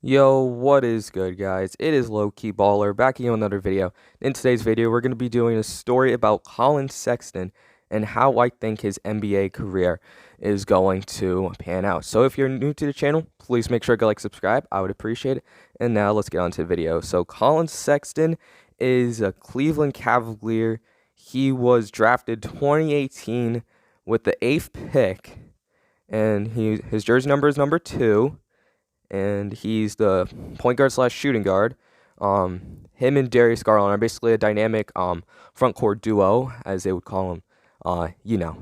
Yo, what is good, guys? It is Low Key Baller back here with another video. In today's video, we're going to be doing a story about Collin Sexton and how I think his NBA career is going to pan out. So if you're new to the channel, please make sure to like, subscribe. I would appreciate it. And now let's get on to the video. So Collin Sexton is a Cleveland Cavalier. He was drafted 2018 with the 8th pick, and his jersey number is number 2. And he's the point guard slash shooting guard. Him and Darius Garland are basically a dynamic front court duo, as they would call him.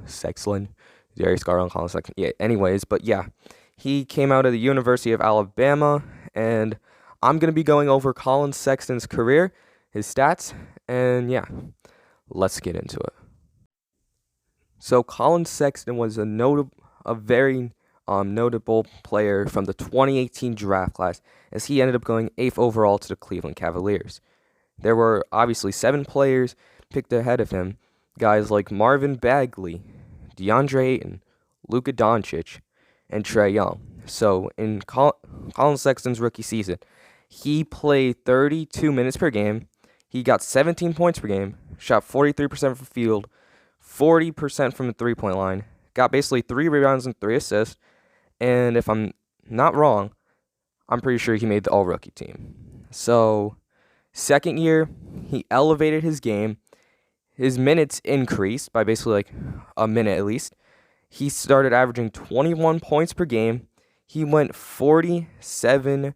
Sexton, Darius Garland, Collin Sexton. Yeah. Anyways, but yeah, he came out of the University of Alabama, and I'm gonna be going over Collin Sexton's career, his stats, and yeah, let's get into it. So Collin Sexton was a very notable player from the 2018 draft class, as he ended up going 8th overall to the Cleveland Cavaliers. There were obviously 7 players picked ahead of him, guys like Marvin Bagley, DeAndre Ayton, Luka Doncic, and Trae Young. So in Collin Sexton's rookie season, he played 32 minutes per game. He got 17 points per game, shot 43% from the field, 40% from the three-point line, got basically 3 rebounds and 3 assists. And if I'm not wrong, I'm pretty sure he made the all-rookie team. So, second year, he elevated his game. His minutes increased by basically like a minute at least. He started averaging 21 points per game. He went 47%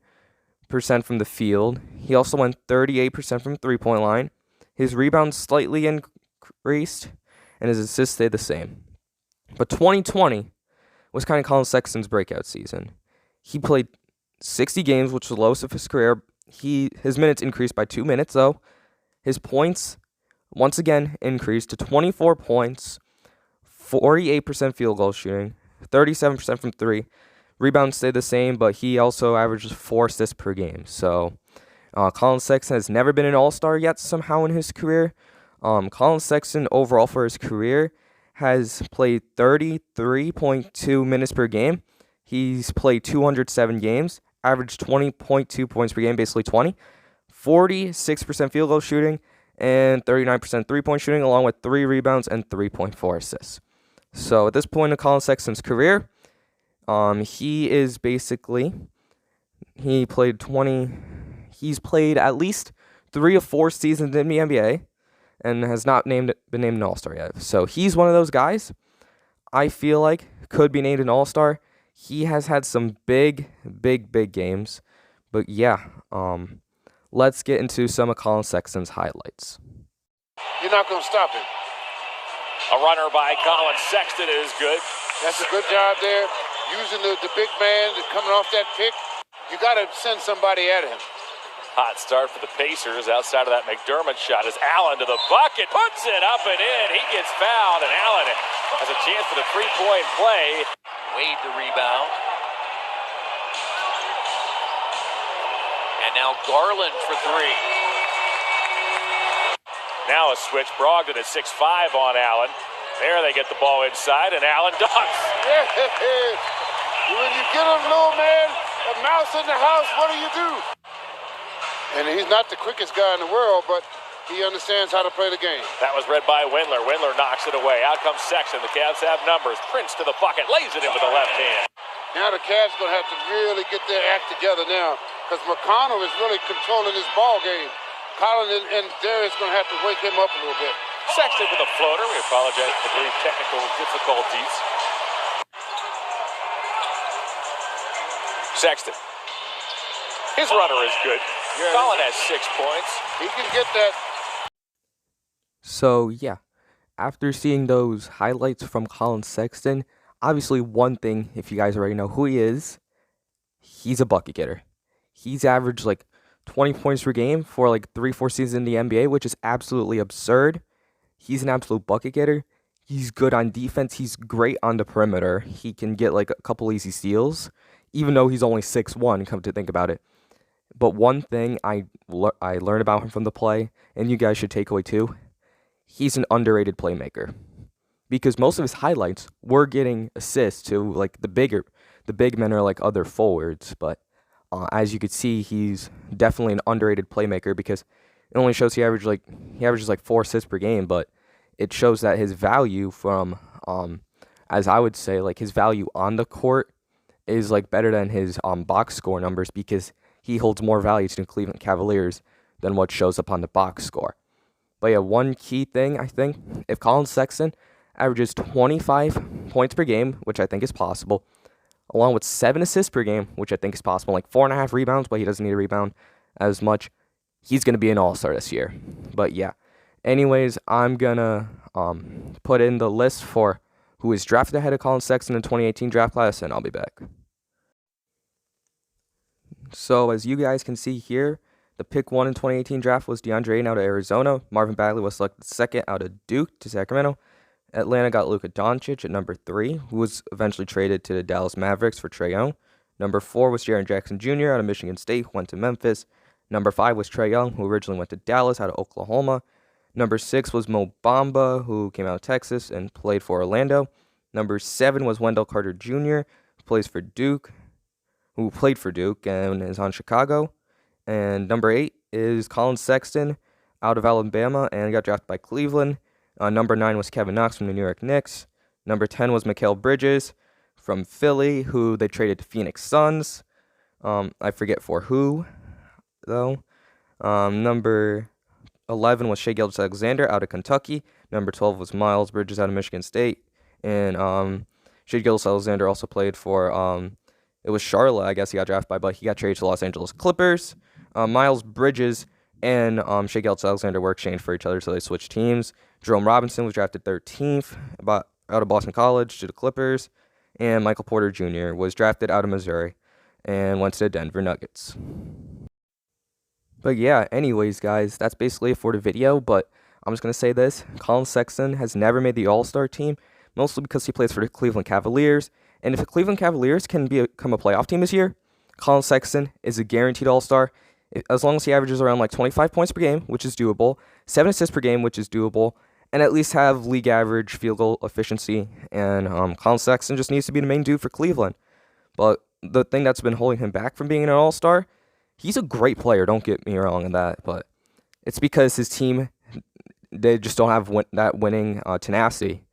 from the field. He also went 38% from the three-point line. His rebounds slightly increased, and his assists stayed the same. But 2020 was kind of Collin Sexton's breakout season. He played 60 games, which was the lowest of his career. His minutes increased by 2 minutes, though. His points, once again, increased to 24 points, 48% field goal shooting, 37% from 3. Rebounds stayed the same, but he also averages 4 assists per game. So, Collin Sexton has never been an all-star yet somehow in his career. Collin Sexton, overall for his career, has played 33.2 minutes per game. He's played 207 games, averaged 20.2 points per game, basically 20, 46% field goal shooting, and 39% three-point shooting, along with 3 rebounds and 3.4 assists. So at this point in Collin Sexton's career, he's played at least 3 or 4 seasons in the NBA, and has not been named an all-star yet. So he's one of those guys I feel like could be named an all-star. He has had some big games. But yeah, let's get into some of Collin Sexton's highlights. You're not going to stop him. A runner by Collin Sexton is good. That's a good job there. Using the big man coming off that pick. You got to send somebody at him. Hot start for the Pacers outside of that McDermott shot as Allen to the bucket, puts it up and in. He gets fouled, and Allen has a chance for the three-point play. Wade the rebound. And now Garland for 3. Now a switch. Brogdon at 6'5" on Allen. There they get the ball inside, and Allen dunks. Yeah. When you get a little man, a mouse in the house, what do? And he's not the quickest guy in the world, but he understands how to play the game. That was read by Windler. Windler knocks it away. Out comes Sexton. The Cavs have numbers. Prince to the bucket. Lays it in with the left hand. Now the Cavs going to have to really get their act together now, because McConnell is really controlling this ball game. Collin and Darius going to have to wake him up a little bit. Sexton with a floater. We apologize for the brief technical difficulties. Sexton. His runner is good. Yeah, Collin has 6 points. He can get that. So yeah, after seeing those highlights from Collin Sexton, obviously one thing, if you guys already know who he is, he's a bucket getter. He's averaged like 20 points per game for like 3-4 seasons in the NBA, which is absolutely absurd. He's an absolute bucket getter. He's good on defense. He's great on the perimeter. He can get like a couple easy steals, even though he's only 6'1", come to think about it. But one thing I learned about him from the play, and you guys should take away too, he's an underrated playmaker. Because most of his highlights were getting assists to like the big men or like other forwards, but As you could see, he's definitely an underrated playmaker because it only shows he averages like 4 assists per game, but it shows that his value from as I would say, like his value on the court is like better than his box score numbers because he holds more value to the Cleveland Cavaliers than what shows up on the box score. But yeah, one key thing I think, if Collin Sexton averages 25 points per game, which I think is possible, along with 7 assists per game, which I think is possible, like 4.5 rebounds, but he doesn't need a rebound as much, he's going to be an all-star this year. But yeah, anyways, I'm going to put in the list for who is drafted ahead of Collin Sexton in the 2018 draft class, and I'll be back. So as you guys can see here, the pick 1 in 2018 draft was DeAndre Ayton out of Arizona. Marvin Bagley was selected second out of Duke to Sacramento. Atlanta got Luka Doncic at number 3, who was eventually traded to the Dallas Mavericks for Trae Young. Number 4 was Jaren Jackson Jr. out of Michigan State, who went to Memphis. Number 5 was Trae Young, who originally went to Dallas out of Oklahoma. Number 6 was Mo Bamba, who came out of Texas and played for Orlando. Number 7 was Wendell Carter Jr., who played for Duke and is on Chicago. And number 8 is Collin Sexton out of Alabama and got drafted by Cleveland. Number 9 was Kevin Knox from the New York Knicks. Number 10 was Mikal Bridges from Philly, who they traded to Phoenix Suns. I forget for who, though. Number 11 was Shai Gilgeous-Alexander out of Kentucky. Number 12 was Miles Bridges out of Michigan State. And Shai Gilgeous-Alexander also played for, it was Charlotte, I guess he got drafted by, but he got traded to Los Angeles Clippers. Miles Bridges and Shai Gilgeous-Alexander were exchanged for each other, so they switched teams. Jerome Robinson was drafted 13th out of Boston College to the Clippers. And Michael Porter Jr. was drafted out of Missouri and went to the Denver Nuggets. But yeah, anyways, guys, that's basically it for the video. But I'm just going to say this. Collin Sexton has never made the All-Star team, mostly because he plays for the Cleveland Cavaliers. And if the Cleveland Cavaliers can become a playoff team this year, Collin Sexton is a guaranteed All-Star. As long as he averages around like 25 points per game, which is doable, 7 assists per game, which is doable, and at least have league average field goal efficiency. And Collin Sexton just needs to be the main dude for Cleveland. But the thing that's been holding him back from being an All-Star, he's a great player, don't get me wrong in that, but it's because his team, they just don't have that winning tenacity.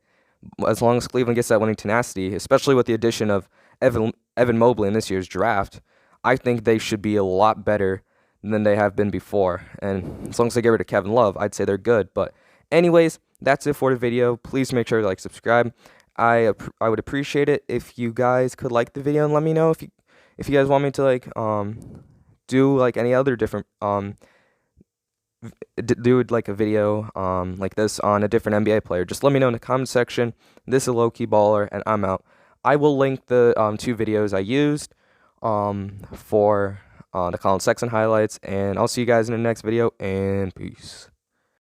As long as Cleveland gets that winning tenacity, especially with the addition of Evan Mobley in this year's draft, I think they should be a lot better than they have been before. And as long as they get rid of Kevin Love, I'd say they're good. But anyways, that's it for the video. Please make sure to subscribe. I would appreciate it if you guys could like the video and let me know if you guys want me to do any other different do a video like this on a different NBA player. Just let me know in the comment section. This is Low Key Baller, and I'm out. I will link the 2 videos I used for the Collin Sexton highlights, and I'll see you guys in the next video, and peace.